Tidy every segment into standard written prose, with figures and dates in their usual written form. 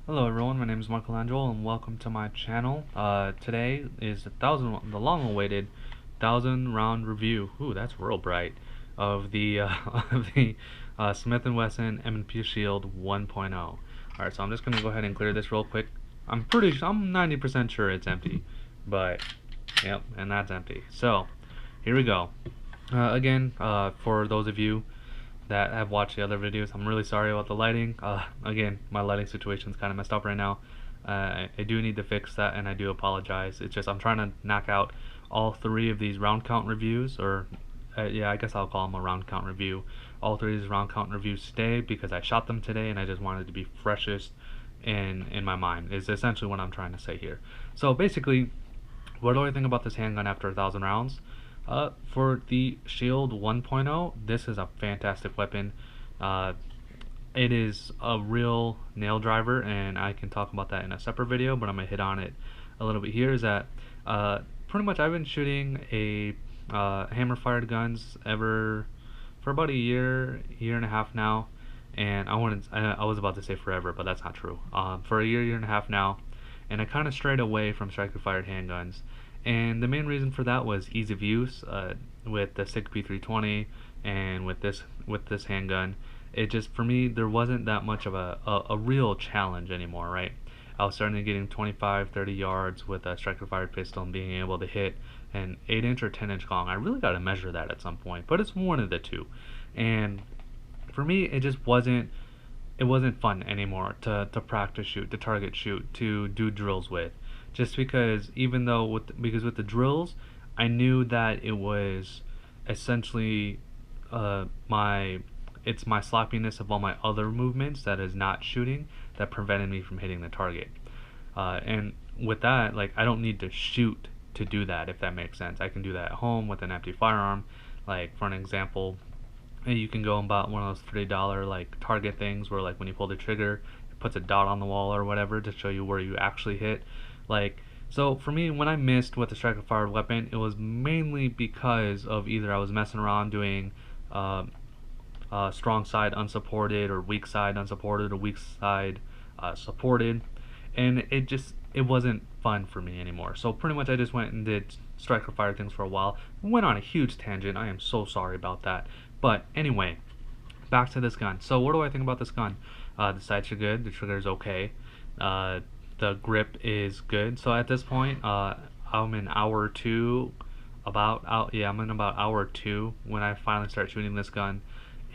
Hello everyone, my name is Mikel Angelo and welcome to my channel. Today is the long-awaited 1,000 round review. Ooh, that's real bright. Of the of the Smith & Wesson M&P Shield 1.0. Alright, so I'm just gonna go ahead and clear this real quick. I'm 90% sure it's empty, but yep, and that's empty. So here we go. Again, for those of you that have watched the other videos, I'm really sorry about the lighting. Again, my lighting situation is kind of messed up right now. I do need to fix that, and I do apologize. It's just I'm trying to knock out all three of these round count reviews, or yeah, I guess I'll call them a round count review. All three of these round count reviews today because I shot them today, and I just wanted to be freshest in my mind. Is essentially what I'm trying to say here. So basically, what do I think about this handgun after 1,000 rounds? For the Shield 1.0, this is a fantastic weapon. Uh, it is a real nail driver, and I can talk about that in a separate video, but I'm going to hit on it a little bit here. Is that pretty much I've been shooting a hammer-fired guns ever for about a year and a half now, and I was about to say forever, but that's not true. For a year and a half now, and I kind of strayed away from striker-fired handguns. And the main reason for that was ease of use with the SIG P320 and with this handgun. It just, for me, there wasn't that much of a real challenge anymore, right? I was starting to getting 25, 30 yards with a striker fired pistol and being able to hit an 8-inch or 10-inch gong. I really got to measure that at some point, but it's one of the two. And for me, it wasn't fun anymore to practice shoot, to target shoot, to do drills with. Just because because with the drills, I knew that it was essentially my it's my sloppiness of all my other movements that is not shooting that prevented me from hitting the target. And with that, like, I don't need to shoot to do that, if that makes sense. I can do that at home with an empty firearm. Like, for an example, you can go and buy one of those $3 like target things where, like, when you pull the trigger, it puts a dot on the wall or whatever to show you where you actually hit. Like, so for me, when I missed with the striker fired weapon, it was mainly because of either I was messing around doing strong side unsupported, or weak side unsupported, or weak side supported, and it wasn't fun for me anymore. So pretty much I just went and did striker fire things for a while. Went on a huge tangent. I am so sorry about that. But anyway, back to this gun. So what do I think about this gun? The sights are good. The trigger is okay. The grip is good. So at this point, I'm in hour two. I'm in about hour two when I finally start shooting this gun,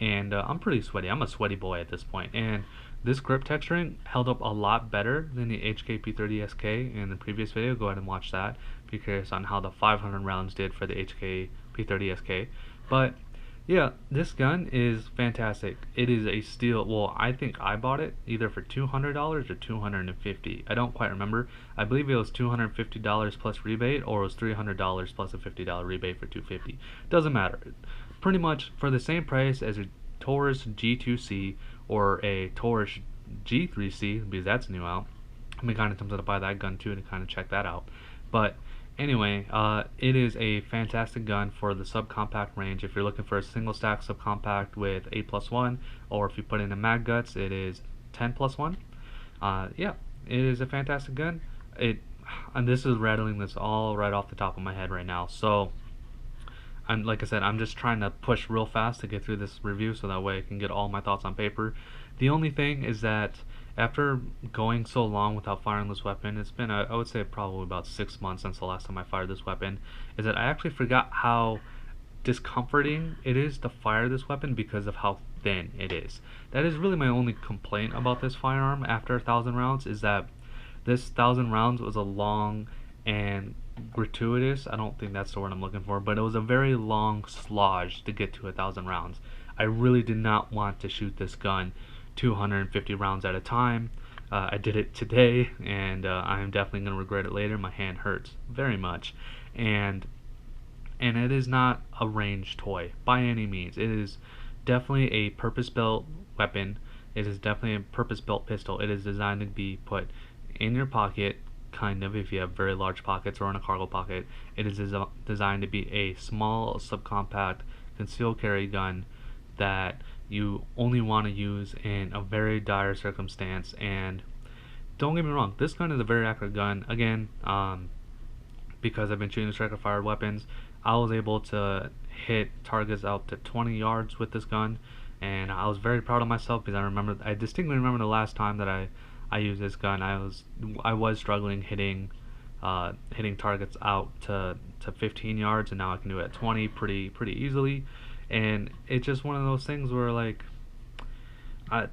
and I'm pretty sweaty. I'm a sweaty boy at this point, and this grip texturing held up a lot better than the HK-P30SK in the previous video. Go ahead and watch that. Be curious on how the 500 rounds did for the HK-P30SK. But yeah, this gun is fantastic. It is a steal. Well, I think I bought it either for $200 or $250. I don't quite remember. I believe it was $250 plus rebate, or it was $300 plus a $50 rebate for $250. Doesn't matter. Pretty much for the same price as a Taurus G2C or a Taurus G3C, because that's new out. I've been kind of tempted to buy that gun too to kind of check that out. But anyway, it is a fantastic gun for the subcompact range. If you're looking for a single stack subcompact with 8+1, or if you put in a mag guts, it is 10+1. Yeah, it is a fantastic gun. And this is rattling this all right off the top of my head right now. So, like I said, I'm just trying to push real fast to get through this review so that way I can get all my thoughts on paper. The only thing is that after going so long without firing this weapon, it's been, I would say, probably about 6 months since the last time I fired this weapon, is that I actually forgot how discomforting it is to fire this weapon because of how thin it is. That is really my only complaint about this firearm after 1,000 rounds, is that this 1,000 rounds was a long and gratuitous, I don't think that's the word I'm looking for, but it was a very long slog to get to 1,000 rounds. I really did not want to shoot this gun 250 rounds at a time. I did it today, and I am definitely going to regret it later. My hand hurts very much, and it is not a range toy by any means. It is definitely a purpose-built weapon. It is definitely a purpose-built pistol. It is designed to be put in your pocket, kind of, if you have very large pockets, or in a cargo pocket. It is designed to be a small, subcompact, concealed carry gun that you only want to use in a very dire circumstance, and don't get me wrong, this gun is a very accurate gun. Again, because I've been shooting striker fired weapons, I was able to hit targets out to 20 yards with this gun, and I was very proud of myself because I distinctly remember the last time that I used this gun. I was struggling hitting targets out to 15 yards, and now I can do it at 20 pretty easily. And it's just one of those things where like I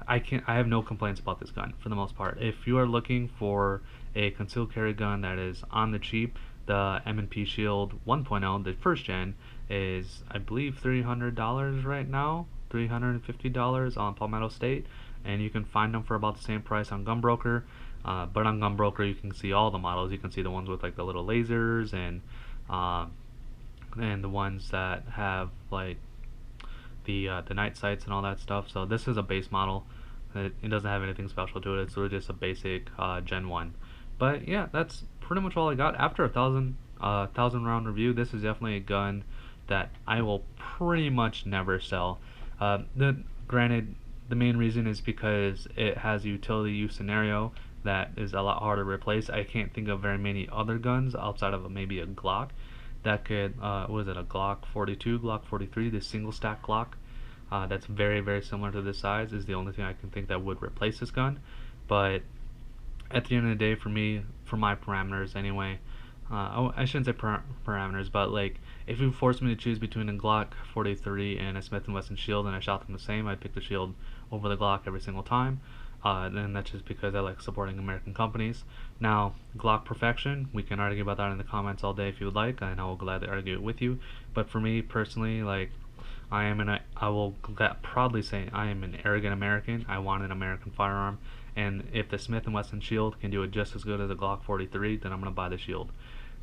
I have no complaints about this gun for the most part. If you are looking for a concealed carry gun that is on the cheap, the M&P Shield 1.0, the first gen, is I believe $300 right now, $350 on Palmetto State, and you can find them for about the same price on Gunbroker. But on Gunbroker you can see all the models. You can see the ones with like the little lasers and the ones that have like the night sights and all that stuff. So this is a base model. It doesn't have anything special to it. It's really just a basic Gen 1. But yeah, that's pretty much all I got. After a thousand round review, this is definitely a gun that I will pretty much never sell. Granted, the main reason is because it has a utility use scenario that is a lot harder to replace. I can't think of very many other guns outside of maybe a Glock that could, was it a Glock 42, Glock 43, the single stack Glock, that's very similar to this size, is the only thing I can think that would replace this gun. But at the end of the day, for me, for my parameters anyway, I shouldn't say parameters, but like if you forced me to choose between a Glock 43 and a Smith & Wesson Shield and I shot them the same, I'd pick the Shield over the Glock every single time. And that's just because I like supporting American companies. Now, Glock perfection, we can argue about that in the comments all day if you would like, and I will gladly argue it with you. But for me personally, like I will proudly say I am an arrogant American. I want an American firearm, and if the Smith & Wesson Shield can do it just as good as a Glock 43, then I'm gonna buy the Shield.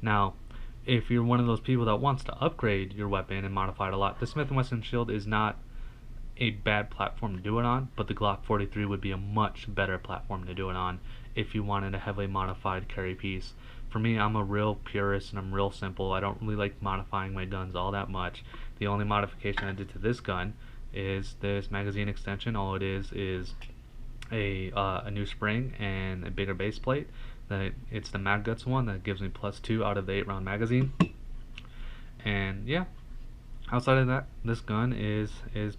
Now, if you're one of those people that wants to upgrade your weapon and modify it a lot, the Smith & Wesson Shield is not a bad platform to do it on, but the Glock 43 would be a much better platform to do it on if you wanted a heavily modified carry piece. For me, I'm a real purist and I'm real simple. I don't really like modifying my guns all that much. The only modification I did to this gun is this magazine extension. All it is a new spring and a bigger base plate. It's the Mag Guts one that gives me +2 out of the 8-round magazine. And yeah, outside of that, this gun is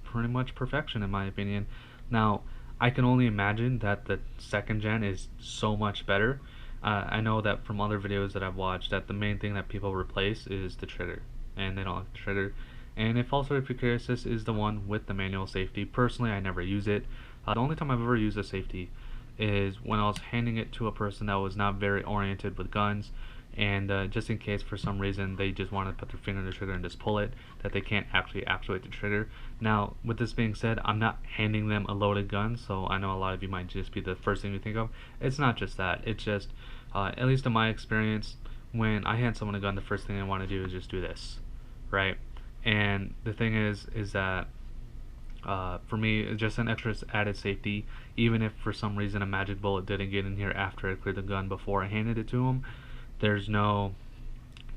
pretty much perfection in my opinion. Now, I can only imagine that the second gen is so much better. I know that from other videos that I've watched that the main thing that people replace is the trigger, and they don't like the trigger. And if you're curious, this is the one with the manual safety. Personally, I never use it. The only time I've ever used a safety is when I was handing it to a person that was not very oriented with guns, and just in case for some reason they just want to put their finger in the trigger and just pull it, that they can't actually actuate the trigger. Now, with this being said, I'm not handing them a loaded gun, so I know a lot of you might just be the first thing you think of. It's not just that. It's just, at least in my experience, when I hand someone a gun, the first thing they want to do is just do this, right? And the thing is that for me, it's just an extra added safety. Even if for some reason a magic bullet didn't get in here after I cleared the gun before I handed it to them, there's no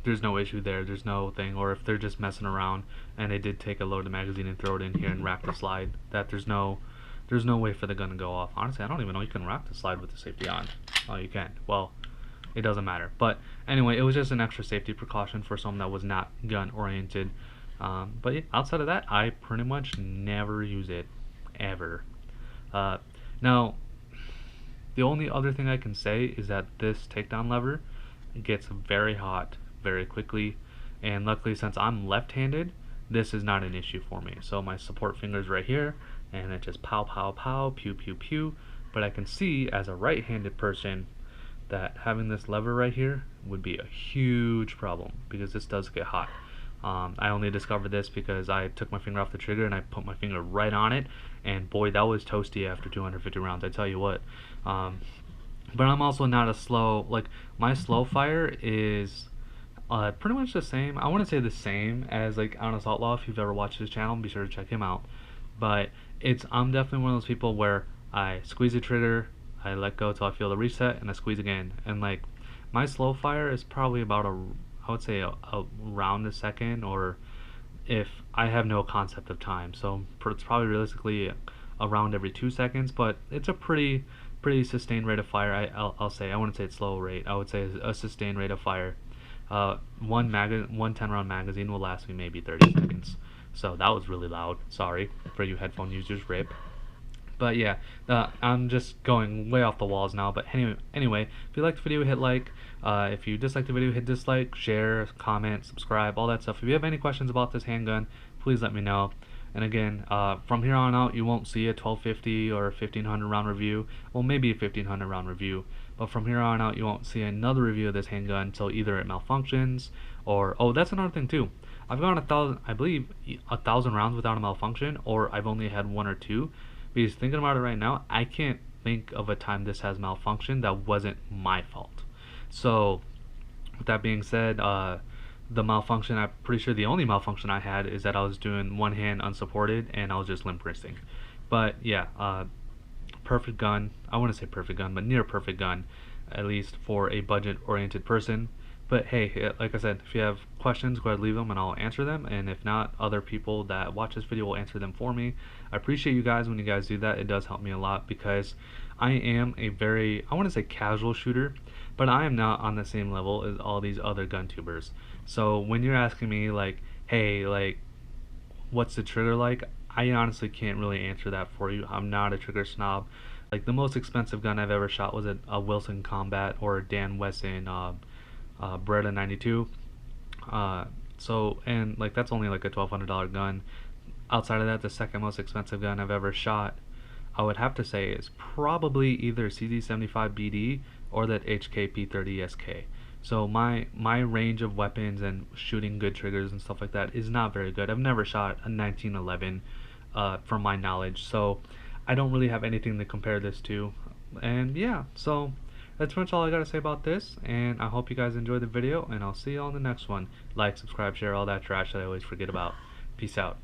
issue there. There's no thing. Or if they're just messing around and they did take a loaded magazine and throw it in here and rack the slide, that there's no way for the gun to go off. Honestly, I don't even know you can rack the slide with the safety on. Oh, you can. Well, it doesn't matter. But anyway, it was just an extra safety precaution for someone that was not gun oriented. But yeah, outside of that, I pretty much never use it ever. Now, the only other thing I can say is that this takedown lever gets very hot very quickly, and luckily since I'm left-handed, this is not an issue for me. So my support finger's right here, and it just pow pow pow, pew pew pew. But I can see as a right-handed person that having this lever right here would be a huge problem because this does get hot. I only discovered this because I took my finger off the trigger and I put my finger right on it, and boy, that was toasty after 250 rounds, I tell you what. But I'm also not a slow, like my slow fire is pretty much the same. I want to say the same as like Honest Outlaw. If you've ever watched his channel, be sure to check him out. But I'm definitely one of those people where I squeeze the trigger, I let go till I feel the reset, and I squeeze again. And like my slow fire is probably about I would say around a second, or if I have no concept of time. So it's probably realistically a round every 2 seconds, but it's a pretty sustained rate of fire. I'll say, I wouldn't say it's slow rate. I would say a sustained rate of fire. One 10 round magazine will last me maybe 30 seconds. So that was really loud. Sorry for you headphone users. Rip. But yeah, I'm just going way off the walls now. But anyway, if you liked the video, hit like. If you disliked the video, hit dislike, share, comment, subscribe, all that stuff. If you have any questions about this handgun, please let me know. And again, from here on out, you won't see a 1250 or 1500 round review. Well, maybe a 1500 round review. But from here on out, you won't see another review of this handgun until either it malfunctions or, oh, that's another thing too. I've gone 1,000, I believe, 1,000 rounds without a malfunction, or I've only had one or two. Because thinking about it right now, I can't think of a time this has malfunctioned that wasn't my fault. So, with that being said, the malfunction, I'm pretty sure the only malfunction I had is that I was doing one hand unsupported and I was just limp wristing. But yeah, perfect gun. I wouldn't say perfect gun, but near perfect gun, at least for a budget oriented person. But hey, like I said, if you have questions, go ahead and leave them and I'll answer them. And if not, other people that watch this video will answer them for me. I appreciate you guys when you guys do that. It does help me a lot because I am a very, I want to say casual shooter, but I am not on the same level as all these other gun tubers. So when you're asking me like, hey, like, what's the trigger like? I honestly can't really answer that for you. I'm not a trigger snob. Like the most expensive gun I've ever shot was a Wilson Combat or a Dan Wesson Beretta 92. So and like that's only like a $1,200 gun. Outside of that, the second most expensive gun I've ever shot, I would have to say, is probably either CZ75BD or that HK P30SK. So my range of weapons and shooting good triggers and stuff like that is not very good. I've never shot a 1911 from my knowledge, so I don't really have anything to compare this to. And yeah, so that's pretty much all I gotta say about this, and I hope you guys enjoyed the video, and I'll see you on the next one. Like, subscribe, share, all that trash that I always forget about. Peace out.